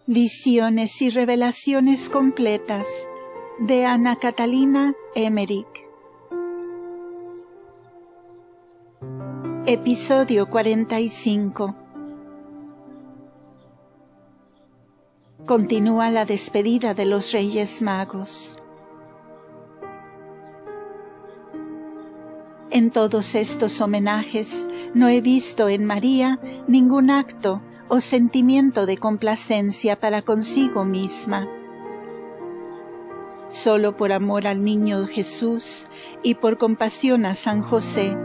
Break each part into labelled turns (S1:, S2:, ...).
S1: Visiones y revelaciones completas de Ana Catalina Emmerich. Episodio 45. Continúa la despedida de los Reyes Magos. En todos estos homenajes no he visto en María ningún acto o sentimiento de complacencia para consigo misma. Solo por amor al niño Jesús y por compasión a San José,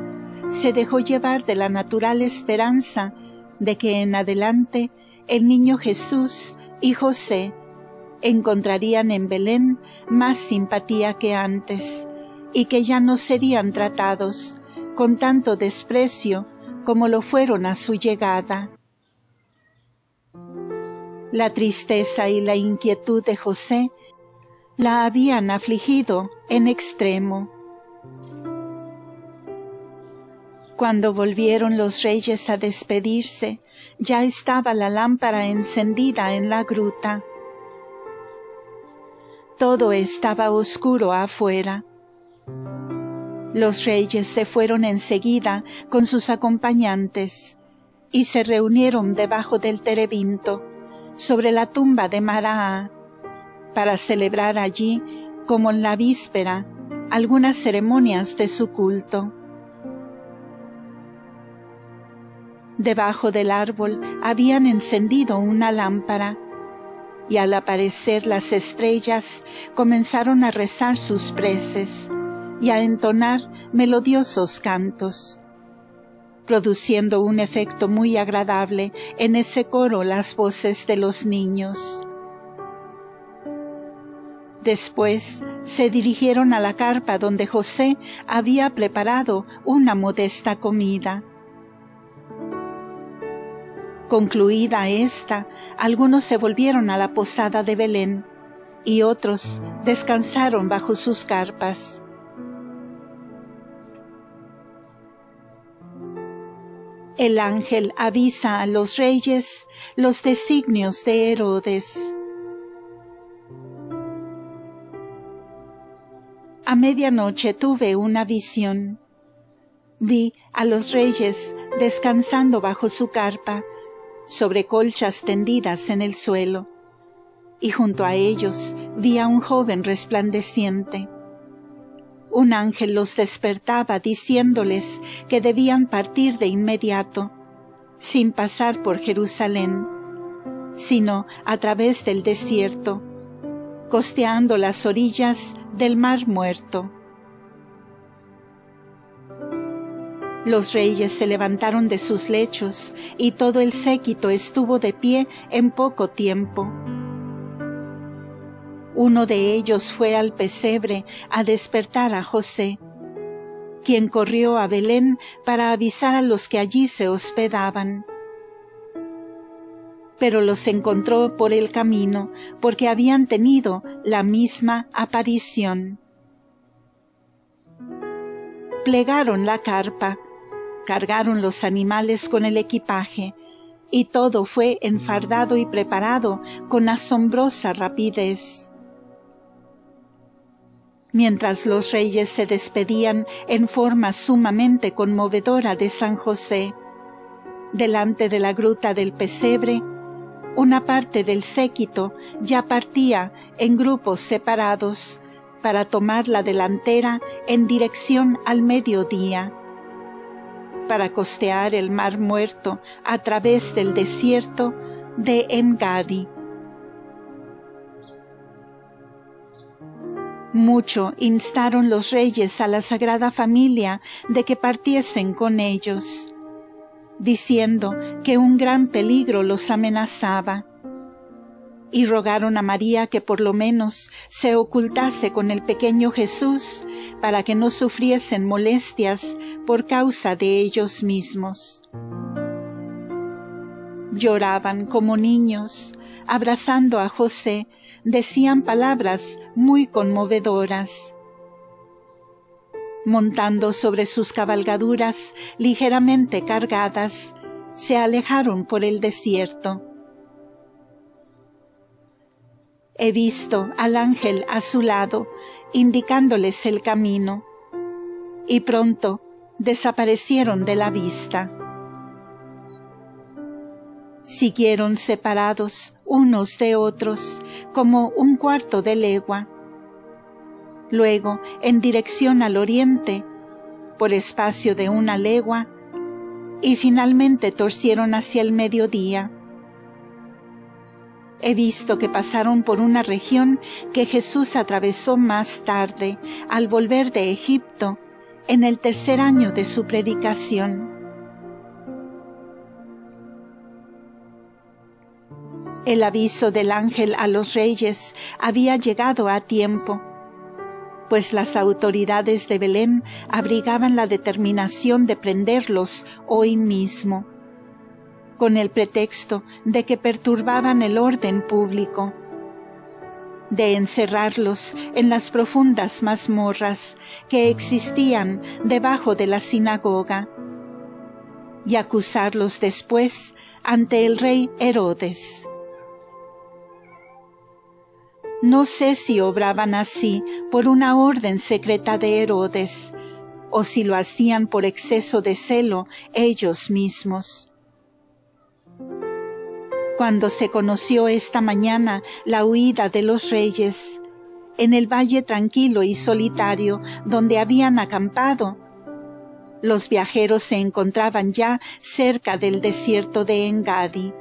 S1: se dejó llevar de la natural esperanza de que en adelante el niño Jesús y José encontrarían en Belén más simpatía que antes, y que ya no serían tratados con tanto desprecio como lo fueron a su llegada. La tristeza y la inquietud de José la habían afligido en extremo. Cuando volvieron los reyes a despedirse, ya estaba la lámpara encendida en la gruta. Todo estaba oscuro afuera. Los reyes se fueron enseguida con sus acompañantes y se reunieron debajo del terebinto, sobre la tumba de Maraa, para celebrar allí, como en la víspera, algunas ceremonias de su culto. Debajo del árbol habían encendido una lámpara, y al aparecer las estrellas comenzaron a rezar sus preces y a entonar melodiosos cantos, produciendo un efecto muy agradable en ese coro las voces de los niños. Después se dirigieron a la carpa donde José había preparado una modesta comida. Concluida esta, algunos se volvieron a la posada de Belén, y otros descansaron bajo sus carpas. El ángel avisa a los reyes los designios de Herodes. A medianoche tuve una visión. Vi a los reyes descansando bajo su carpa, sobre colchas tendidas en el suelo, y junto a ellos vi a un joven resplandeciente. Un ángel los despertaba diciéndoles que debían partir de inmediato, sin pasar por Jerusalén, sino a través del desierto, costeando las orillas del Mar Muerto. Los reyes se levantaron de sus lechos, y todo el séquito estuvo de pie en poco tiempo. Uno de ellos fue al pesebre a despertar a José, quien corrió a Belén para avisar a los que allí se hospedaban. Pero los encontró por el camino, porque habían tenido la misma aparición. Plegaron la carpa, cargaron los animales con el equipaje, y todo fue enfardado y preparado con asombrosa rapidez. Mientras los reyes se despedían en forma sumamente conmovedora de San José, delante de la gruta del pesebre, una parte del séquito ya partía en grupos separados para tomar la delantera en dirección al mediodía, para costear el Mar Muerto a través del desierto de En-Gadi. Mucho instaron los reyes a la Sagrada Familia de que partiesen con ellos, diciendo que un gran peligro los amenazaba, y rogaron a María que por lo menos se ocultase con el pequeño Jesús para que no sufriesen molestias por causa de ellos mismos. Lloraban como niños, abrazando a José, decían palabras muy conmovedoras. Montando sobre sus cabalgaduras ligeramente cargadas, se alejaron por el desierto. He visto al ángel a su lado, indicándoles el camino, y pronto desaparecieron de la vista. Siguieron separados unos de otros como un cuarto de legua. Luego, en dirección al oriente, por espacio de una legua, y finalmente torcieron hacia el mediodía. He visto que pasaron por una región que Jesús atravesó más tarde, al volver de Egipto, en el 3er año de su predicación. El aviso del ángel a los reyes había llegado a tiempo, pues las autoridades de Belén abrigaban la determinación de prenderlos hoy mismo, con el pretexto de que perturbaban el orden público, de encerrarlos en las profundas mazmorras que existían debajo de la sinagoga y acusarlos después ante el rey Herodes. No sé si obraban así por una orden secreta de Herodes, o si lo hacían por exceso de celo ellos mismos. Cuando se conoció esta mañana la huida de los reyes, en el valle tranquilo y solitario donde habían acampado, los viajeros se encontraban ya cerca del desierto de Engadi.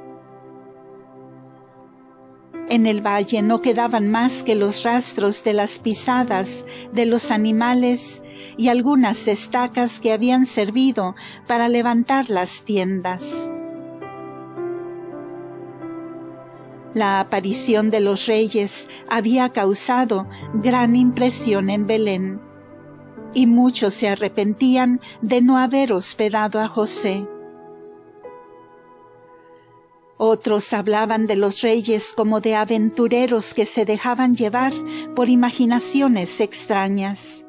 S1: En el valle no quedaban más que los rastros de las pisadas de los animales y algunas estacas que habían servido para levantar las tiendas. La aparición de los reyes había causado gran impresión en Belén, y muchos se arrepentían de no haber hospedado a José. Otros hablaban de los reyes como de aventureros que se dejaban llevar por imaginaciones extrañas.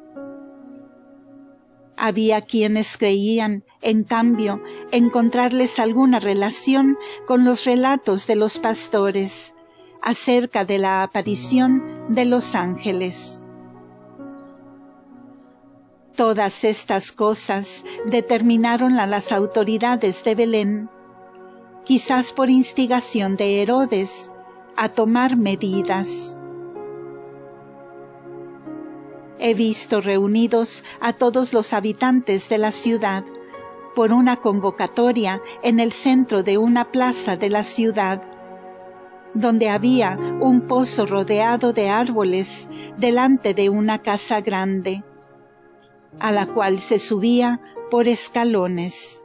S1: Había quienes creían, en cambio, encontrarles alguna relación con los relatos de los pastores acerca de la aparición de los ángeles. Todas estas cosas determinaron a las autoridades de Belén, quizás por instigación de Herodes, a tomar medidas. He visto reunidos a todos los habitantes de la ciudad por una convocatoria en el centro de una plaza de la ciudad, donde había un pozo rodeado de árboles delante de una casa grande, a la cual se subía por escalones.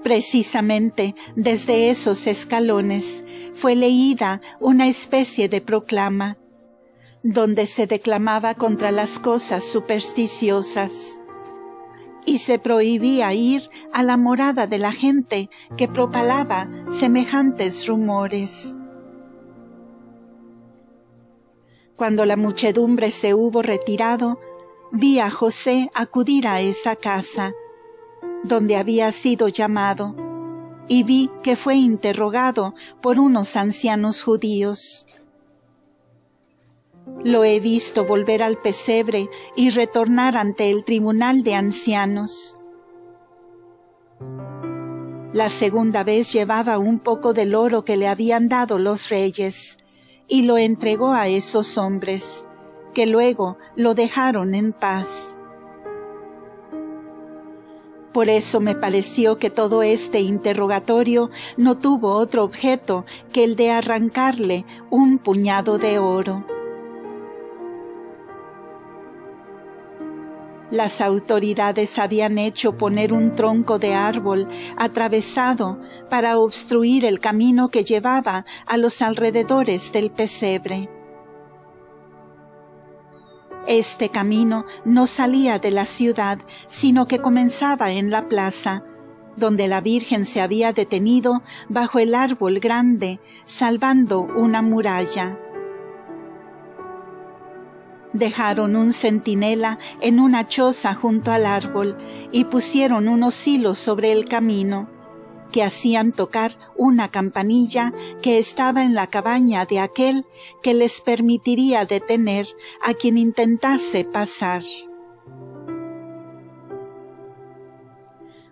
S1: Precisamente desde esos escalones fue leída una especie de proclama, donde se declamaba contra las cosas supersticiosas, y se prohibía ir a la morada de la gente que propalaba semejantes rumores. Cuando la muchedumbre se hubo retirado, vi a José acudir a esa casa, donde había sido llamado, y vi que fue interrogado por unos ancianos judíos. Lo he visto volver al pesebre y retornar ante el tribunal de ancianos. La segunda vez llevaba un poco del oro que le habían dado los reyes, y lo entregó a esos hombres, que luego lo dejaron en paz. Por eso me pareció que todo este interrogatorio no tuvo otro objeto que el de arrancarle un puñado de oro. Las autoridades habían hecho poner un tronco de árbol atravesado para obstruir el camino que llevaba a los alrededores del pesebre. Este camino no salía de la ciudad, sino que comenzaba en la plaza, donde la Virgen se había detenido bajo el árbol grande, salvando una muralla. Dejaron un centinela en una choza junto al árbol y pusieron unos hilos sobre el camino, que hacían tocar una campanilla que estaba en la cabaña de aquel que les permitiría detener a quien intentase pasar.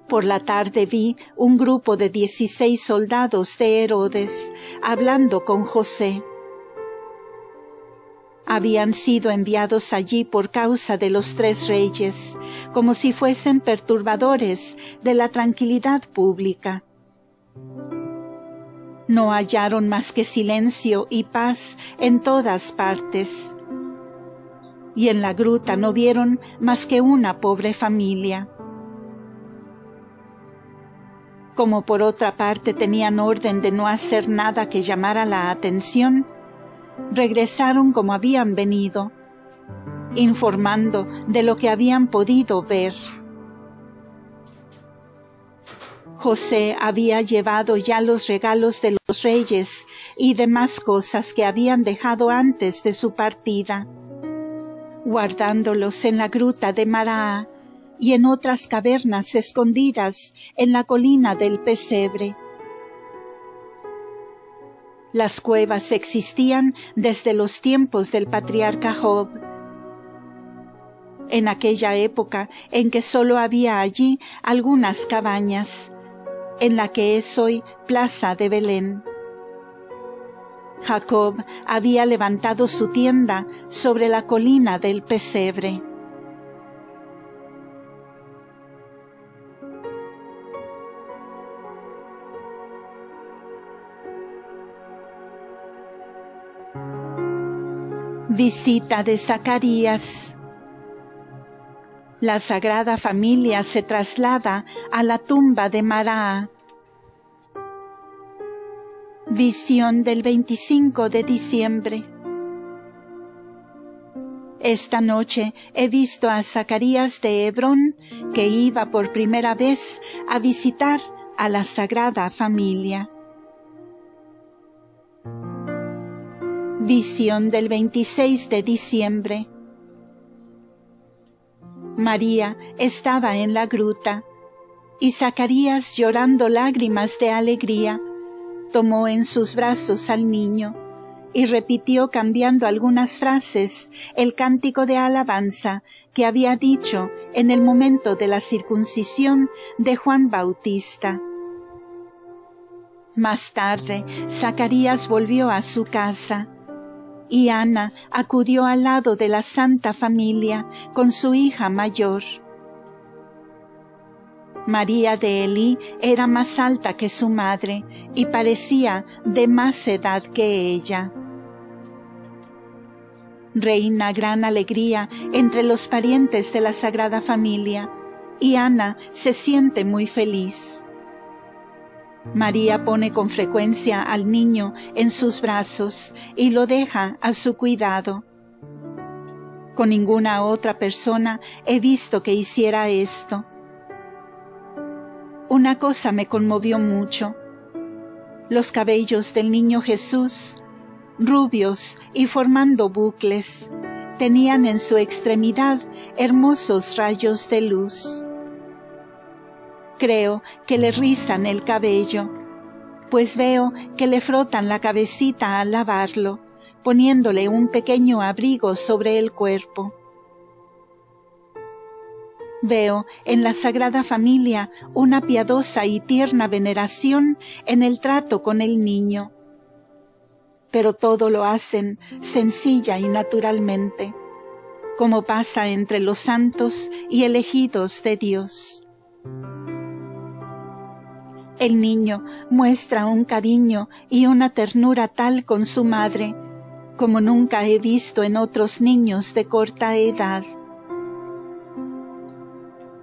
S1: Por la tarde vi un grupo de 16 soldados de Herodes hablando con José. Habían sido enviados allí por causa de los 3 reyes, como si fuesen perturbadores de la tranquilidad pública. No hallaron más que silencio y paz en todas partes, y en la gruta no vieron más que una pobre familia. Como por otra parte tenían orden de no hacer nada que llamara la atención, regresaron como habían venido, informando de lo que habían podido ver. José había llevado ya los regalos de los reyes y demás cosas que habían dejado antes de su partida, guardándolos en la gruta de Maraa y en otras cavernas escondidas en la colina del pesebre. Las cuevas existían desde los tiempos del patriarca Job, en aquella época en que solo había allí algunas cabañas, en la que es hoy Plaza de Belén. Jacob había levantado su tienda sobre la colina del pesebre. Visita de Zacarías. La Sagrada Familia se traslada a la tumba de Maraa. Visión del 25 de diciembre. Esta noche he visto a Zacarías de Hebrón, que iba por primera vez a visitar a la Sagrada Familia. Visión del 26 de diciembre. María estaba en la gruta, y Zacarías, llorando lágrimas de alegría, tomó en sus brazos al niño y repitió, cambiando algunas frases, el cántico de alabanza que había dicho en el momento de la circuncisión de Juan Bautista. Más tarde, Zacarías volvió a su casa, y Ana acudió al lado de la Santa Familia con su hija mayor. María de Elí era más alta que su madre y parecía de más edad que ella. Reina gran alegría entre los parientes de la Sagrada Familia, y Ana se siente muy feliz. María pone con frecuencia al niño en sus brazos y lo deja a su cuidado. Con ninguna otra persona he visto que hiciera esto. Una cosa me conmovió mucho. Los cabellos del niño Jesús, rubios y formando bucles, tenían en su extremidad hermosos rayos de luz. Creo que le rizan el cabello, pues veo que le frotan la cabecita al lavarlo, poniéndole un pequeño abrigo sobre el cuerpo. Veo en la Sagrada Familia una piadosa y tierna veneración en el trato con el niño, pero todo lo hacen sencilla y naturalmente, como pasa entre los santos y elegidos de Dios. El niño muestra un cariño y una ternura tal con su madre, como nunca he visto en otros niños de corta edad.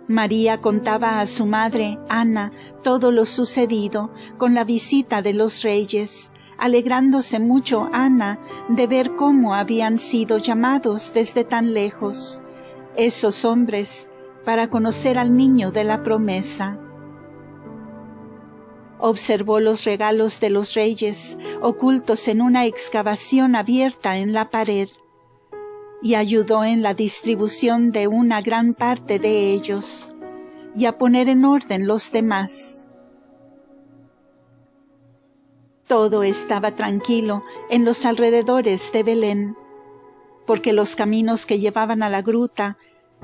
S1: María contaba a su madre, Ana, todo lo sucedido con la visita de los reyes, alegrándose mucho Ana de ver cómo habían sido llamados desde tan lejos esos hombres para conocer al niño de la promesa. Observó los regalos de los reyes, ocultos en una excavación abierta en la pared, y ayudó en la distribución de una gran parte de ellos, y a poner en orden los demás. Todo estaba tranquilo en los alrededores de Belén, porque los caminos que llevaban a la gruta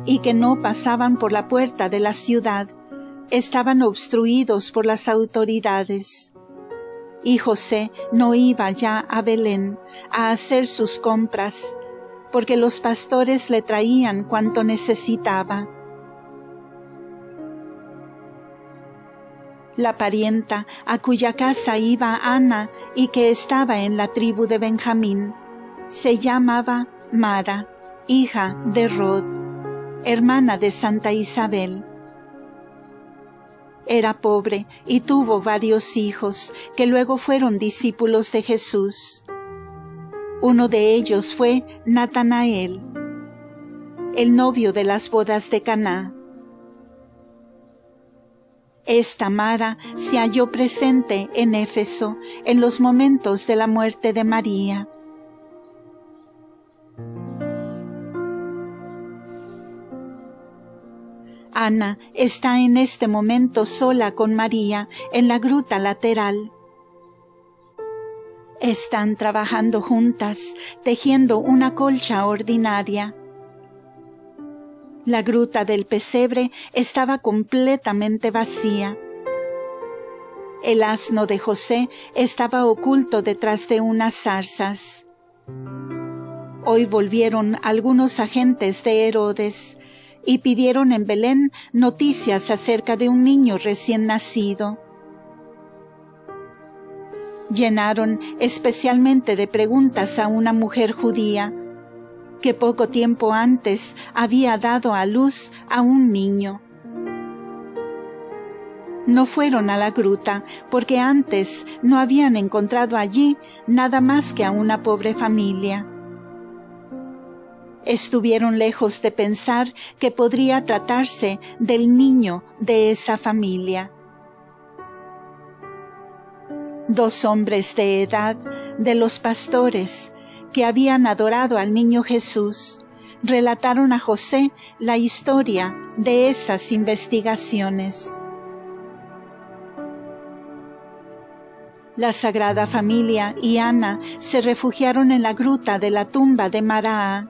S1: y que no pasaban por la puerta de la ciudad estaban obstruidos por las autoridades. Y José no iba ya a Belén a hacer sus compras, porque los pastores le traían cuanto necesitaba. La parienta a cuya casa iba Ana y que estaba en la tribu de Benjamín se llamaba Mara, hija de Rod, hermana de Santa Isabel. Era pobre y tuvo varios hijos que luego fueron discípulos de Jesús. Uno de ellos fue Natanael, el novio de las bodas de Caná. Esta Mara se halló presente en Éfeso en los momentos de la muerte de María. Ana está en este momento sola con María en la gruta lateral. Están trabajando juntas, tejiendo una colcha ordinaria. La gruta del pesebre estaba completamente vacía. El asno de José estaba oculto detrás de unas zarzas. Hoy volvieron algunos agentes de Herodes y pidieron en Belén noticias acerca de un niño recién nacido. Llenaron especialmente de preguntas a una mujer judía que poco tiempo antes había dado a luz a un niño. No fueron a la gruta porque antes no habían encontrado allí nada más que a una pobre familia. Estuvieron lejos de pensar que podría tratarse del niño de esa familia. 2 hombres de edad de los pastores que habían adorado al niño Jesús relataron a José la historia de esas investigaciones. La Sagrada Familia y Ana se refugiaron en la gruta de la tumba de María.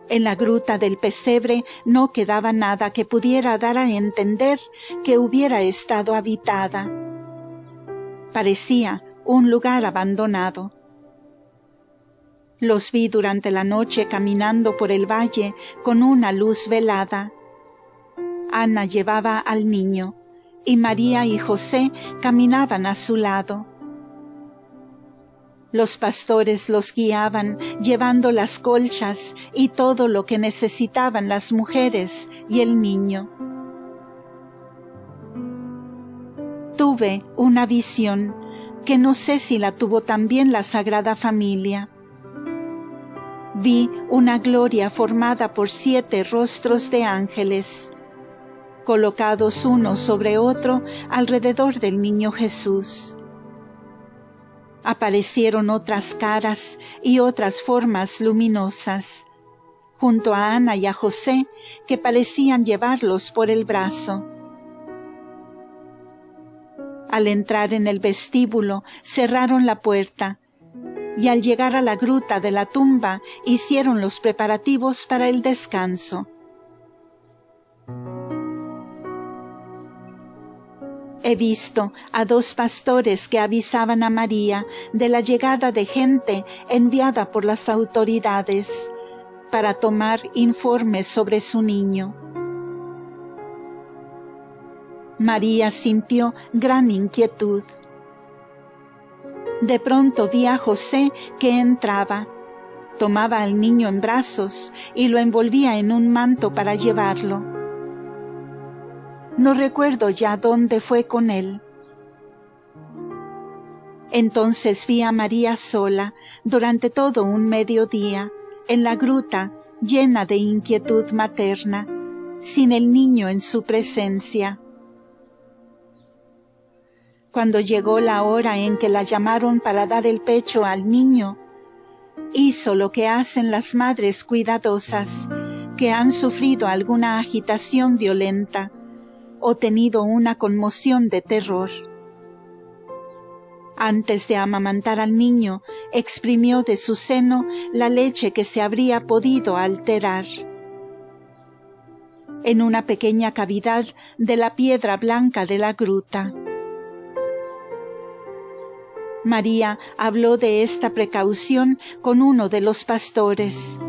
S1: En la gruta del pesebre no quedaba nada que pudiera dar a entender que hubiera estado habitada. Parecía un lugar abandonado. Los vi durante la noche caminando por el valle con una luz velada. Ana llevaba al niño y María y José caminaban a su lado. Los pastores los guiaban llevando las colchas y todo lo que necesitaban las mujeres y el niño. Tuve una visión que no sé si la tuvo también la Sagrada Familia. Vi una gloria formada por 7 rostros de ángeles, colocados uno sobre otro alrededor del niño Jesús. Aparecieron otras caras y otras formas luminosas, junto a Ana y a José, que parecían llevarlos por el brazo. Al entrar en el vestíbulo, cerraron la puerta, y al llegar a la gruta de la tumba, hicieron los preparativos para el descanso. He visto a 2 pastores que avisaban a María de la llegada de gente enviada por las autoridades para tomar informes sobre su niño. María sintió gran inquietud. De pronto vi a José que entraba, tomaba al niño en brazos y lo envolvía en un manto para llevarlo. No recuerdo ya dónde fue con él. Entonces vi a María sola durante todo un mediodía en la gruta, llena de inquietud materna, sin el niño en su presencia. Cuando llegó la hora en que la llamaron para dar el pecho al niño, hizo lo que hacen las madres cuidadosas que han sufrido alguna agitación violenta o tenido una conmoción de terror. Antes de amamantar al niño, exprimió de su seno la leche que se habría podido alterar. En una pequeña cavidad de la piedra blanca de la gruta. María habló de esta precaución con uno de los pastores,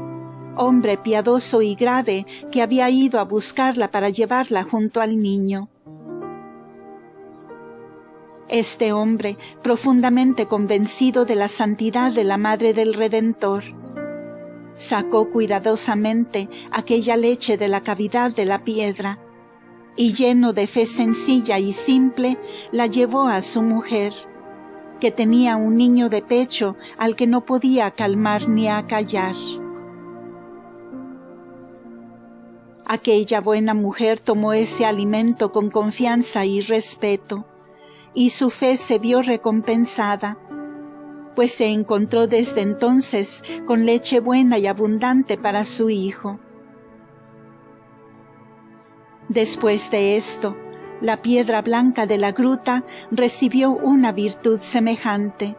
S1: hombre piadoso y grave que había ido a buscarla para llevarla junto al niño. Este hombre, profundamente convencido de la santidad de la Madre del Redentor, sacó cuidadosamente aquella leche de la cavidad de la piedra y, lleno de fe sencilla y simple, la llevó a su mujer, que tenía un niño de pecho al que no podía calmar ni acallar. Aquella buena mujer tomó ese alimento con confianza y respeto, y su fe se vio recompensada, pues se encontró desde entonces con leche buena y abundante para su hijo. Después de esto, la piedra blanca de la gruta recibió una virtud semejante.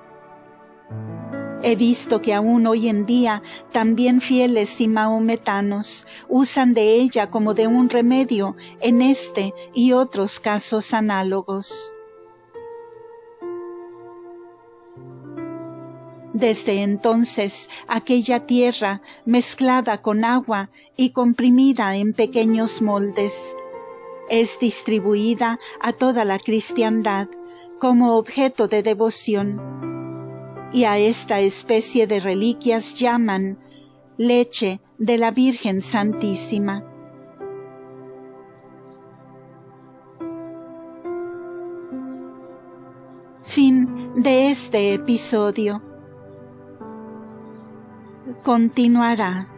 S1: He visto que aún hoy en día también fieles y mahometanos usan de ella como de un remedio en este y otros casos análogos. Desde entonces, aquella tierra, mezclada con agua y comprimida en pequeños moldes, es distribuida a toda la cristiandad como objeto de devoción, y a esta especie de reliquias llaman leche de la Virgen Santísima. Fin de este episodio. Continuará.